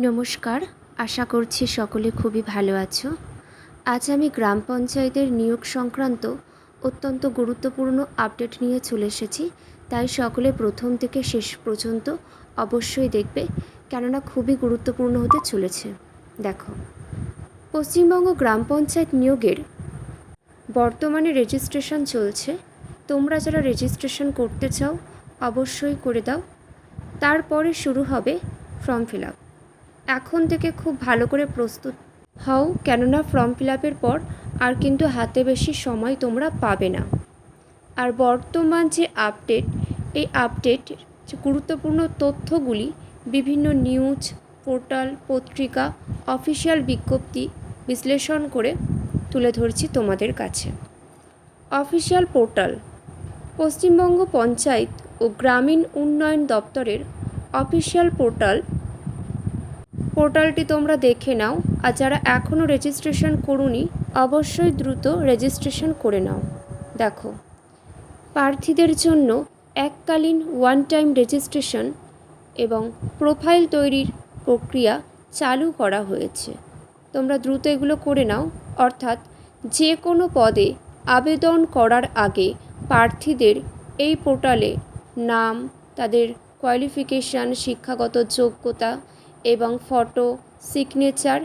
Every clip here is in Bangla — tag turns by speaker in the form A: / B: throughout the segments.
A: নমস্কার, আশা করছি সকলে খুবই ভালো আছো। আজ আমি গ্রাম পঞ্চায়েতের নিয়োগ সংক্রান্ত অত্যন্ত গুরুত্বপূর্ণ আপডেট নিয়ে চলে এসেছি। তাই সকলে প্রথম থেকে শেষ পর্যন্ত অবশ্যই দেখবে, কেননা খুবই গুরুত্বপূর্ণ হতে চলেছে। দেখো, পশ্চিমবঙ্গ গ্রাম পঞ্চায়েত নিয়োগের বর্তমানে রেজিস্ট্রেশন চলছে। তোমরা যারা রেজিস্ট্রেশন করতে চাও অবশ্যই করে দাও। তারপরে শুরু হবে ফর্ম ফিল আপ। এখন থেকে খুব ভালো করে প্রস্তুত হও, কেননা ফর্ম ফিল আপের পর আর কিন্তু হাতে বেশি সময় তোমরা পাবে না। আর বর্তমান যে আপডেট, এই আপডেট গুরুত্বপূর্ণ তথ্যগুলি বিভিন্ন নিউজ পোর্টাল, পত্রিকা, অফিসিয়াল বিজ্ঞপ্তি বিশ্লেষণ করে তুলে ধরছি তোমাদের কাছে। অফিসিয়াল পোর্টাল পশ্চিমবঙ্গ পঞ্চায়েত ও গ্রামীণ উন্নয়ন দপ্তরের অফিসিয়াল পোর্টালটি তোমরা দেখে নাও। আর যারা এখনও রেজিস্ট্রেশন করোনি অবশ্যই দ্রুত রেজিস্ট্রেশন করে নাও। দেখো, প্রার্থীদের জন্য এককালীন ওয়ান টাইম রেজিস্ট্রেশন এবং প্রোফাইল তৈরির প্রক্রিয়া চালু করা হয়েছে। তোমরা দ্রুত এগুলো করে নাও। অর্থাৎ যে কোনো পদে আবেদন করার আগে প্রার্থীদের এই পোর্টালে নাম, তাদের কোয়ালিফিকেশান, শিক্ষাগত যোগ্যতা এবং ফটো, সিগনেচার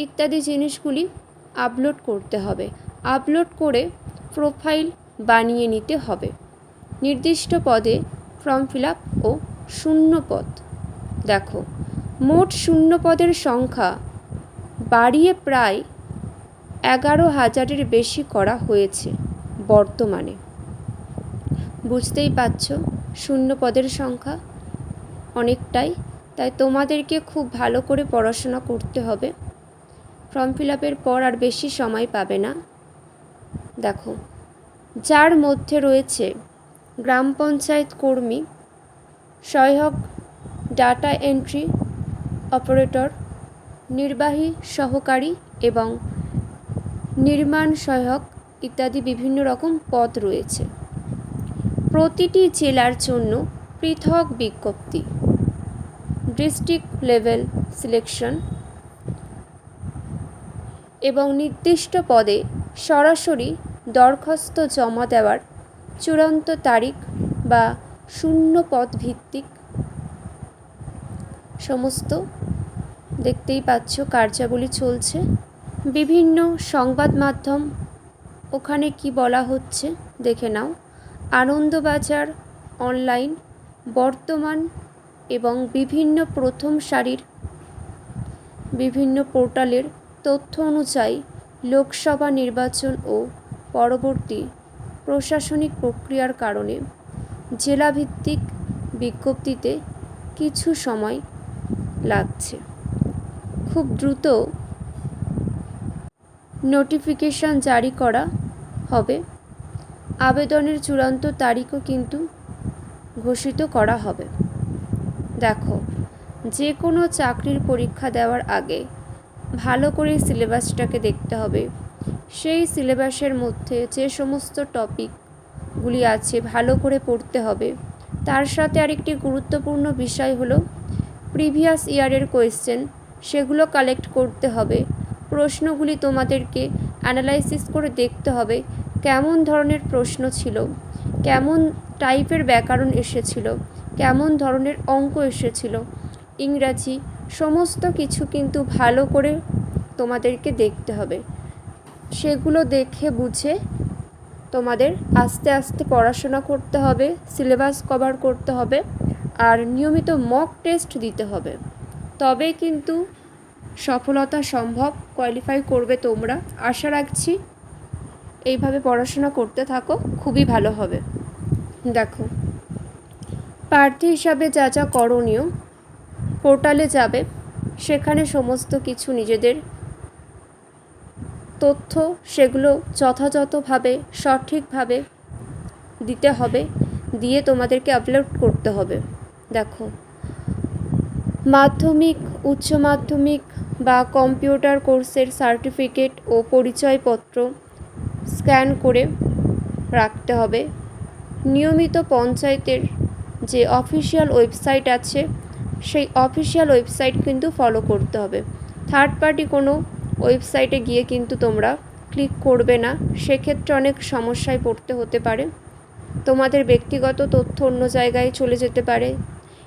A: ইত্যাদি জিনিসগুলি আপলোড করতে হবে। আপলোড করে প্রোফাইল বানিয়ে নিতে হবে। নির্দিষ্ট পদে ফর্ম ফিল আপ ও শূন্য পদ। দেখো, মোট শূন্য পদের সংখ্যা বাড়িয়ে প্রায় 11,000-এর বেশি করা হয়েছে বর্তমানে। বুঝতেই পারছ শূন্য পদের সংখ্যা অনেকটাই। তাই তোমাদেরকে খুব ভালো করে পড়াশোনা করতে হবে। ফর্ম ফিল আপের পর আর বেশি সময় পাবে না। দেখো, যার মধ্যে রয়েছে গ্রাম পঞ্চায়েত কর্মী, সহায়ক, ডাটা এন্ট্রি অপারেটর, নির্বাহী সহকারী এবং নির্মাণ সহায়ক ইত্যাদি বিভিন্ন রকম পদ রয়েছে। প্রতিটি জেলার জন্য পৃথক বিজ্ঞপ্তি, ডিস্ট্রিক্ট লেভেল সিলেকশন এবং নির্দিষ্ট পদে সরাসরি দরখাস্ত জমা দেওয়ার চূড়ান্ত তারিখ বা শূন্য পদ ভিত্তিক সমস্ত দেখতেই পাচ্ছ কার্যাবলী চলছে। বিভিন্ন সংবাদ মাধ্যম ওখানে কি বলা হচ্ছে দেখে নাও। আনন্দবাজার, অনলাইন, বর্তমান এবং বিভিন্ন প্রথম সারির বিভিন্ন পোর্টালের তথ্য অনুযায়ী লোকসভা নির্বাচন ও পরবর্তী প্রশাসনিক প্রক্রিয়ার কারণে জেলাভিত্তিক বিজ্ঞপ্তিতে কিছু সময় লাগছে। খুব দ্রুত নোটিফিকেশান জারি করা হবে। আবেদনের চূড়ান্ত তারিখও কিন্তু ঘোষিত করা হবে। দেখো, যে কোনো চাকরির পরীক্ষা দেওয়ার আগে ভালো করে সিলেবাসটাকে দেখতে হবে। সেই সিলেবাসের মধ্যে যে সমস্ত টপিকগুলি আছে ভালো করে পড়তে হবে। তার সাথে আরেকটি গুরুত্বপূর্ণ বিষয় হলো প্রিভিয়াস ইয়ারের কোয়েশ্চেন, সেগুলো কালেক্ট করতে হবে। প্রশ্নগুলি তোমাদেরকে অ্যানালাইসিস করে দেখতে হবে কেমন ধরনের প্রশ্ন ছিল, কেমন টাইপের ব্যাকরণ এসেছিল, কেমন ধরনের অঙ্ক এসেছিল, ইংরাজি সমস্ত কিছু কিন্তু ভালো করে তোমাদেরকে দেখতে হবে। সেগুলো দেখে বুঝে তোমাদের আস্তে আস্তে পড়াশোনা করতে হবে, সিলেবাস কভার করতে হবে আর নিয়মিত মক টেস্ট দিতে হবে। তবে কিন্তু সফলতা সম্ভব, কোয়ালিফাই করবে তোমরা। আশা রাখছি এইভাবে পড়াশোনা করতে থাকো, খুবই ভালো হবে। দেখো, প্রার্থী হিসাবে যা যা করণীয়, পোর্টালে যাবে, সেখানে সমস্ত কিছু নিজেদের তথ্য সেগুলো যথাযথভাবে সঠিকভাবে দিতে হবে, দিয়ে তোমাদেরকে আপলোড করতে হবে। দেখো, মাধ্যমিক, উচ্চ মাধ্যমিক বা কম্পিউটার কোর্সের সার্টিফিকেট ও পরিচয়পত্র স্ক্যান করে রাখতে হবে। নিয়মিত পঞ্চায়েতের যে অফিসিয়াল ওয়েবসাইট আছে সেই অফিসিয়াল ওয়েবসাইট কিন্তু ফলো করতে হবে। থার্ড পার্টি কোনো ওয়েবসাইটে গিয়ে কিন্তু তোমরা ক্লিক করবে না, সেক্ষেত্রে অনেক সমস্যায় পড়তে হতে পারে। তোমাদের ব্যক্তিগত তথ্য অন্য জায়গায় চলে যেতে পারে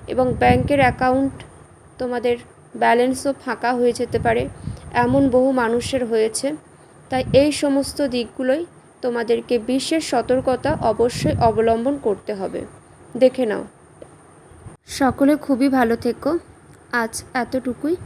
A: এবং ব্যাংকের অ্যাকাউন্ট, তোমাদের ব্যালেন্সও ফাঁকা হয়ে যেতে পারে, এমন বহু মানুষের হয়েছে। তাই এই সমস্ত দিকগুলোই তোমাদেরকে বিশেষ সতর্কতা অবশ্যই অবলম্বন করতে হবে। দেখে নাও। সকলে খুবই ভালো থেকো। আজ এতটুকুই।